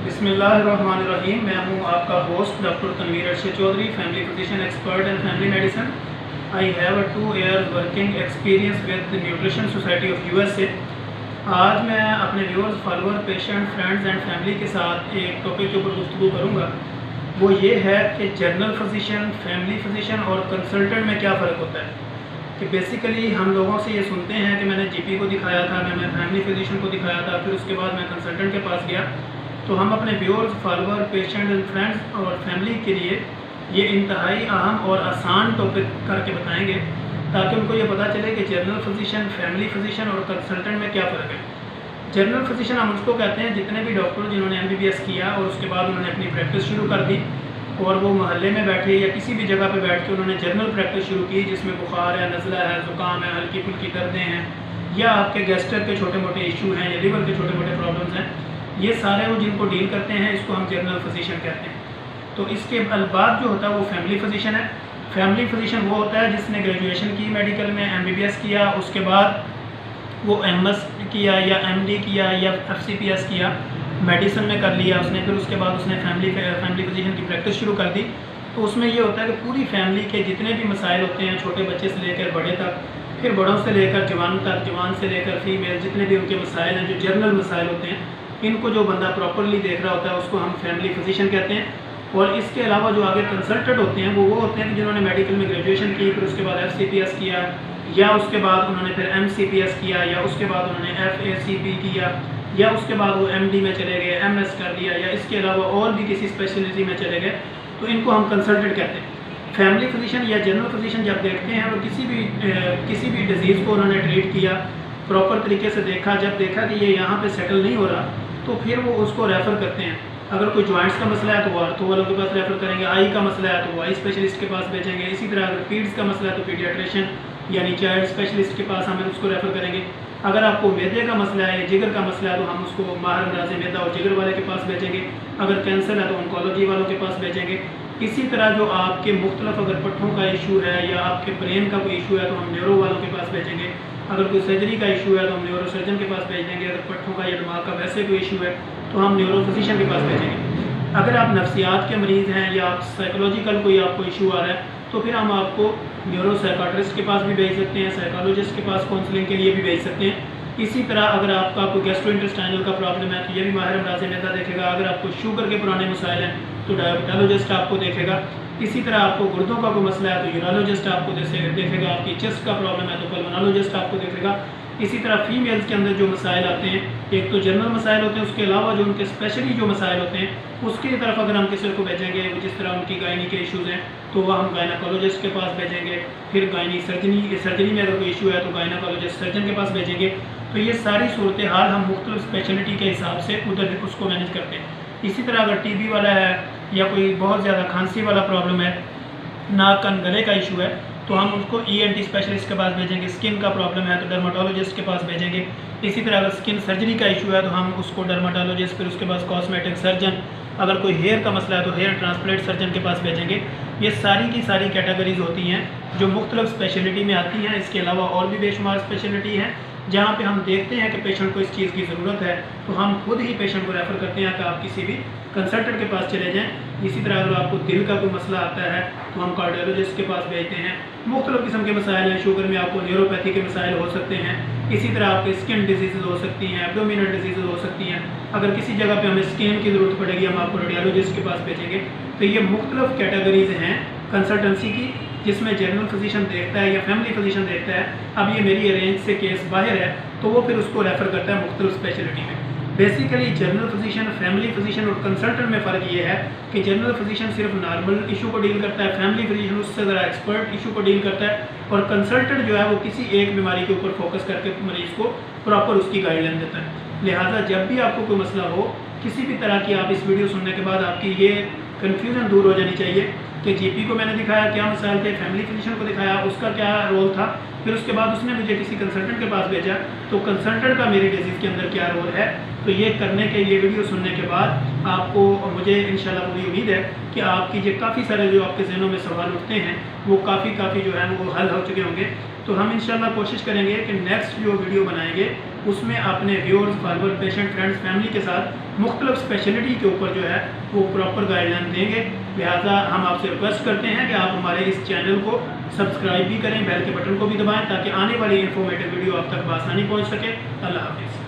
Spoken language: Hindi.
बिस्मिल्लाहिर्रहमानिर्रहीम। मैं हूं आपका host doctor Tanveer Arshad Chaudhary, family physician expert in family medicine. I have a 2 year working experience with the nutrition society of USA. आज मैं अपने viewers, follower, patient, friends and family के साथ एक टॉपिक के ऊपर गुफ्तगू करूँगा। वो ये है कि जनरल फिजिशियन, फैमिली फिजिशियन और कंसल्टेंट में क्या फ़र्क होता है। कि बेसिकली हम लोगों से ये सुनते हैं कि मैंने जीपी को दिखाया था, मैंने फैमिली फिजिशियन को दिखाया था, फिर उसके बाद मैं कंसल्टेंट के पास गया। तो हम अपने viewers, follower, patient and friends और फैमिली के लिए ये इंतहाई अहम और आसान टॉपिक करके बताएंगे, ताकि उनको ये पता चले कि जनरल फिजिशियन, फैमिली फिजिशियन और कंसल्टेंट में क्या फ़र्क है। जनरल फिजिशियन हम उसको कहते हैं जितने भी डॉक्टर जिन्होंने एमबीबीएस किया और उसके बाद उन्होंने अपनी प्रैक्टिस शुरू कर दी और वो मोहल्ले में बैठे या किसी भी जगह पे बैठ के उन्होंने जनरल प्रैक्टिस शुरू की, जिसमें बुखार है, नज़ला है, ज़ुकाम है, हल्की फुल्की दर्दें हैं, या आपके गैस्ट्रिक के छोटे मोटे इशू हैं या लिवर के छोटे मोटे प्रॉब्लम्स हैं, ये सारे वो जिनको डील करते हैं, इसको हम जनरल फिजिशियन कहते हैं। तो इसके बाद जो होता है वो फैमिली फिजिशियन है। फैमिली फिजिशियन वो होता है जिसने ग्रेजुएशन की मेडिकल में, एमबीबीएस किया, उसके बाद वो एमएस किया या एमडी किया या एफसीपीएस किया, मेडिसिन में कर लिया उसने, फिर उसके बाद उसने फैमिली फिजिशियन की प्रैक्टिस शुरू कर दी। तो उसमें ये होता है कि पूरी फैमिली के जितने भी मसाइल होते हैं, छोटे बच्चे से लेकर बड़े तक, फिर बड़ों से लेकर जवान तक, जवान से लेकर फीमेल, जितने भी उनके मसाइल हैं, जो जनरल मसाइल होते हैं, इनको जो बंदा प्रॉपरली देख रहा होता है उसको हम फैमिली फिजिशियन कहते हैं। और इसके अलावा जो आगे कंसल्टेंट होते हैं वो होते हैं कि जिन्होंने मेडिकल में ग्रेजुएशन की, फिर उसके बाद एफसीपीएस किया, या उसके बाद उन्होंने फिर एमसीपीएस किया, या उसके बाद उन्होंने एफएसीपी किया, या उसके बाद वो एमडी में चले गए, एमएस कर लिया, या इसके अलावा और भी किसी स्पेशलिटी में चले गए, तो इनको हम कंसल्टेंट कहते हैं। फैमिली फिजिशियन या जनरल फिजिशियन जब देखते हैं वो किसी भी डिजीज़ को उन्होंने ट्रीट किया, प्रॉपर तरीके से देखा, जब देखा कि ये यहाँ पे सेटल नहीं हो रहा, तो फिर वो उसको रेफ़र करते हैं। अगर कोई जॉइंट्स का मसला है तो वो आर्थो वालों के पास रेफ़र करेंगे, आई का मसला है तो वो आई स्पेशलिस्ट के पास भेजेंगे, इसी तरह अगर पीड्स का मसला है तो पीडियाट्रिशियन यानी चाइल्ड स्पेशलिस्ट के पास हमें उसको रेफ़र करेंगे। अगर आपको मैदे का मसला है या जिगर का मसला है तो हम उसको माहिर अमराज़ मैदा और जिगर वाले के पास भेजेंगे। अगर कैंसर है तो ऑन्कोलॉजी वालों के पास भेजेंगे। इसी तरह जो आपके मुख्तलिफ अगर पट्ठों का इशू है या आपके ब्रेन का कोई इशू है तो हम न्यूरो वालों के पास भेजेंगे। अगर कोई सर्जरी का इशू है तो हम न्यूरो सर्जन के पास भेज देंगे। अगर पट्ठों का या दिमाग का वैसे कोई इशू है तो हम न्यूरो फिजिशियन के पास भेजेंगे। अगर आप नफ्सियात के मरीज़ हैं या आप साइकोलॉजिकल कोई आपको इशू आ रहा है तो फिर हम आपको न्यूरो साइकाट्रिस्ट के पास भी भेज सकते हैं, साइकोलॉजिस्ट के पास काउंसलिंग के लिए भी भेज सकते हैं। इसी तरह अगर आपका कोई गैस्ट्रोइंटेस्टाइनल का प्रॉब्लम है तो ये भी माहिर अमराज़ मैदा देखेगा। अगर आपको शुगर के पुराने मसाइल हैं तो डायबिटोलॉजिस्ट आपको देखेगा। इसी तरह आपको गुर्दों का कोई मसला है तो यूरोलॉजिस्ट आपको देखेगा। आपकी चेस्ट का प्रॉब्लम है तो पल्मोनोलॉजिस्ट आपको देखेगा। इसी तरह फीमेल्स के अंदर जो मसाइल आते हैं, एक तो जनरल मसाइल होते हैं, उसके अलावा जो उनके स्पेशली जो मसाइल होते हैं उसकी तरफ अगर हम किसी को भेजेंगे, जिस तरह उनकी गायनी के इशूज़ हैं तो वह हम गायनाकोलॉजिस्ट के पास भेजेंगे। फिर गायनी सर्जरी में अगर कोई इशू है तो गायनाकोलॉजिस्ट सर्जन के पास भेजेंगे। तो ये सारी सूरत हाल हम मुख्तलिफ स्पेशलिटी के हिसाब से उधर उसको मैनेज करते हैं। इसी तरह अगर टीबी वाला है या कोई बहुत ज़्यादा खांसी वाला प्रॉब्लम है, नाक कान गले का इशू है, तो हम उसको ईएनटी स्पेशलिस्ट के पास भेजेंगे। स्किन का प्रॉब्लम है तो डर्माटोलॉजिस्ट के पास भेजेंगे। इसी तरह अगर स्किन सर्जरी का इशू है तो हम उसको डर्माटोलॉजिस्ट, फिर उसके बाद कॉस्मेटिक सर्जन, अगर कोई हेयर का मसला है तो हेयर ट्रांसप्लांट सर्जन के पास भेजेंगे। ये सारी की सारी कैटेगरीज होती हैं जो मुख्तलिफ स्पेशलिटी में आती हैं। इसके अलावा और भी बेशुमार स्पेशलिटी हैं जहाँ पे हम देखते हैं कि पेशेंट को इस चीज़ की ज़रूरत है तो हम खुद ही पेशेंट को रेफ़र करते हैं कि आप किसी भी कंसल्टेंट के पास चले जाएँ। इसी तरह अगर आपको दिल का कोई मसला आता है तो हम कार्डियोलॉजिस्ट के पास भेजते हैं। मुख्तलिफ किस्म के मसाइल हैं, शुगर में आपको न्यूरोपैथी के मसाइल हो सकते हैं। इसी तरह आपके स्किन डिजीज़ हो सकती हैं, एब्डोमिनल डिजीज़ हो सकती हैं। अगर किसी जगह पे हमें स्कैन की ज़रूरत पड़ेगी हम आपको रेडियोलॉजिस्ट के पास भेजेंगे। तो ये मुख्तलिफ कैटेगरीज हैं कंसल्टेंसी की, जिसमें जनरल फिजिशियन देखता है या फैमिली फिजिशियन देखता है। अब ये मेरी रेंज से केस बाहर है तो वो फिर उसको रेफ़र करता है मुख्तलिफ स्पेशलिटी में। Basically general physician, family physician और कंसल्टेंट में फ़र्क ये है कि जनरल फिजिशियन सिर्फ नॉर्मल इशू को डील करता है, फैमिली फिजिशियन उससे ज़रा एक्सपर्ट इशू को डील करता है, और कंसल्टेंट जो है वो किसी एक बीमारी के ऊपर फोकस करके मरीज़ को प्रॉपर उसकी गाइडलाइन देता है। लिहाजा जब भी आपको कोई मसला हो किसी भी तरह की, आप इस वीडियो सुनने के बाद आपकी ये कन्फ्यूज़न दूर हो जानी चाहिए कि जीपी को मैंने दिखाया क्या मसाइल थे, फैमिली फिजिशियन को दिखाया उसका क्या रोल था, फिर उसके बाद उसने मुझे किसी कंसल्टेंट के पास भेजा तो कंसल्टेंट का मेरी डिजीज़ के अंदर क्या रोल है। तो ये करने के, ये वीडियो सुनने के बाद आपको मुझे इंशाल्लाह पूरी उम्मीद है कि आपकी जो काफ़ी सारे जो आपके जहनों में सवाल उठते हैं वो काफ़ी जो है वो हल हो चुके होंगे। तो हम इंशाल्लाह कोशिश करेंगे कि नेक्स्ट जो वीडियो बनाएंगे उसमें अपने viewers, follower, patient, friends, family के साथ मुख्तलिफ स्पेशलिटी के ऊपर जो है वो प्रॉपर गाइडलाइन देंगे। लिहाजा हम आपसे रिक्वेस्ट करते हैं कि आप हमारे इस चैनल को सब्सक्राइब भी करें, बेल के बटन को भी दबाएं ताकि आने वाली इंफॉर्मेटिव वीडियो आप तक बआसानी पहुँच सके। अल्लाह हाफिज़।